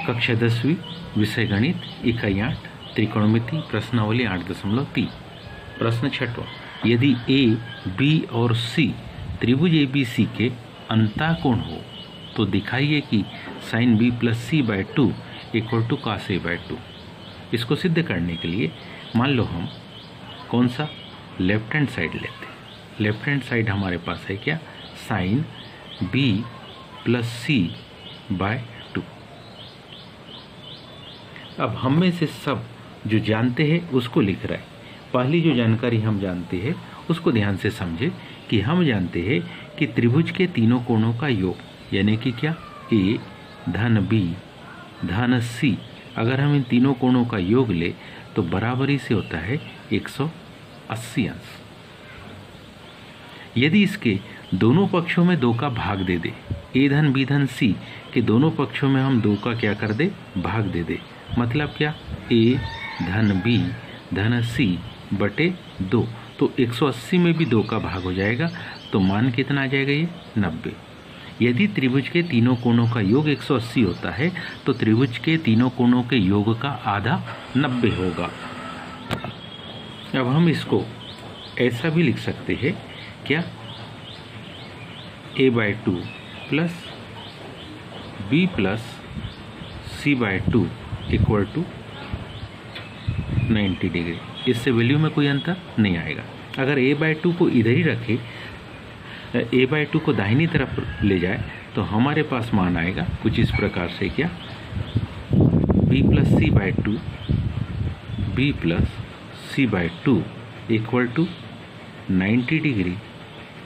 कक्षा 10वीं, विषय गणित, इकाई 8, त्रिकोणमिति, प्रश्नावली 8.3। प्रश्न 6वां, यदि ए बी और सी त्रिभुज ABC के अंतःकोण हो तो दिखाइए कि sin b plus C by 2 equal to cos a by 2। इसको सिद्ध करने के लिए मान लो हम कौन सा लेफ्ट हैंड साइड लेते हैं। लेफ्ट हैंड साइड हमारे पास है क्या, sin b प्लस सी बाय 2। अब हम में से सब जो जानते हैं उसको लिख रहा है। पहली जो जानकारी हम जानते हैं उसको ध्यान से समझे कि हम जानते हैं कि त्रिभुज के तीनों कोणों का योग यानी कि क्या, ए धन बी धन सी, अगर हम इन तीनों कोणों का योग ले तो बराबरी से होता है 180 अंश। यदि इसके दोनों पक्षों में 2 का भाग दे दे, ए धन बी धन सी के दोनों पक्षों में हम 2 का क्या कर दे, भाग दे दे, मतलब क्या, ए धन बी धन सी बटे 2, तो 180 में भी 2 का भाग हो जाएगा, तो मान कितना आ जाएगा, ये 90। यदि त्रिभुज के तीनों कोणों का योग 180 होता है तो त्रिभुज के तीनों कोणों के योग का आधा 90 होगा। अब हम इसको ऐसा भी लिख सकते हैं क्या, a by 2 plus b plus C by 2 equal to 90 degree. इससे वैल्यू में कोई अंतर नहीं आएगा। अगर a बाई 2 को इधर ही रखे, a बाई 2 को दाहिनी तरफ ले जाए तो हमारे पास मान आएगा कुछ इस प्रकार से, क्या, b plus C by 2 b plus C by 2 equal to 90 degree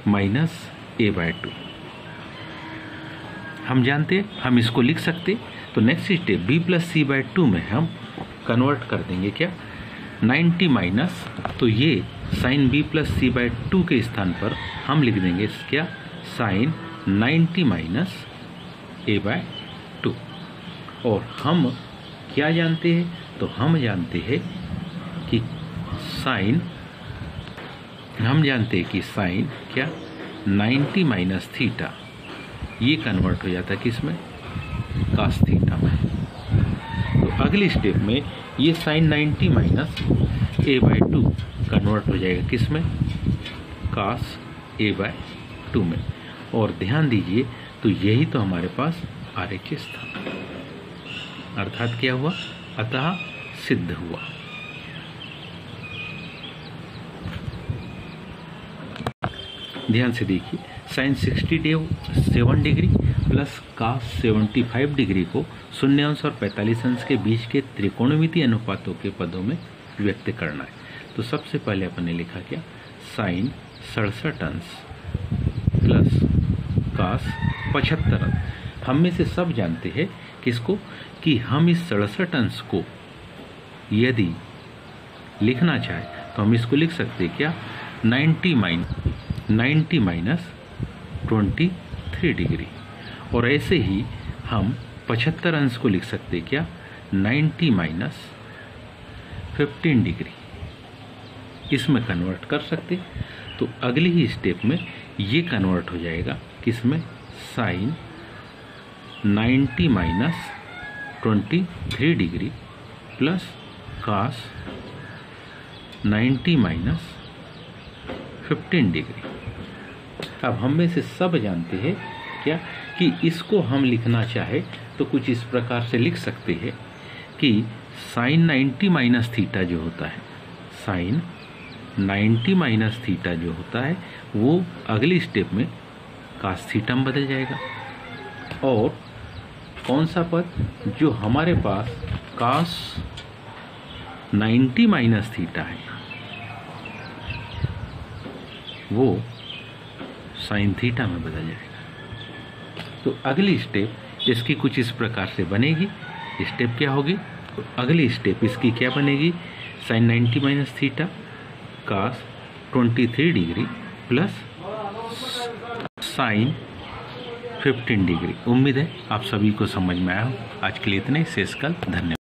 minus a by 2। हम जानते, हम इसको लिख सकते। तो next step b plus C by 2 में हम कन्वर्ट कर देंगे क्या, 90 माइनस, तो ये sine b plus C by 2 के स्थान पर हम लिख देंगे क्या, साइन 90 माइनस a बाई 2। और हम क्या जानते हैं, तो हम जानते हैं कि साइन, हम जानते हैं कि साइन क्या, 90 माइनस थीटा, ये कन्वर्ट हो जाता है किस में, कास थीटा में। तो अगली स्टेप में ये sine 90 minus a by 2 convert हो जाएगा किस में, कास a बाई 2 में। और ध्यान दीजिए, तो यही तो हमारे पास RHS था, अर्थात क्या हुआ, अतः सिद्ध हुआ। ध्यान से देखिए, sine 67 degree plus cos 75 degree को 0 अंश और 45 अंश के बीच के त्रिकोणमितीय अनुपातों के पदों में व्यक्त करना है। तो सबसे पहले अपन ने लिखा क्या, साइन 67 अंश प्लस कास 75 अंश। हम में से सब जानते हैं किसको, कि हम इस 67 अंश को यदि लिखना चाहे तो हम इसको लिख सकते हैं क्या, 90 माइनस 23 डिग्री। और ऐसे ही हम 75 अंश को लिख सकते हैं क्या, 90 माइनस 15 डिग्री, इसमें कन्वर्ट कर सकते। तो अगली ही स्टेप में ये कन्वर्ट हो जाएगा किसमें, sine 90 minus 23 degree plus cos 90 minus 15 degree. अब हम में से सब जानते हैं क्या, कि इसको हम लिखना चाहे तो कुछ इस प्रकार से लिख सकते हैं कि साइन 90 माइनस थीटा जो होता है, साइन 90 माइनस थीटा जो होता है वो अगली स्टेप में कास थीटा में बदल जाएगा। और कौन सा पद, जो हमारे पास कास 90 माइनस थीटा है वो साइन थीटा में बदल जाएगा। तो अगली स्टेप इसकी कुछ इस प्रकार से बनेगी। स्टेप क्या होगी, तो अगली स्टेप इसकी क्या बनेगी, sine 90 minus theta cos 23 degree plus sine 15 degree. उम्मीद है आप सभी को समझ में आया हो। आज के लिए इतने, शेष कल। धन्यवाद।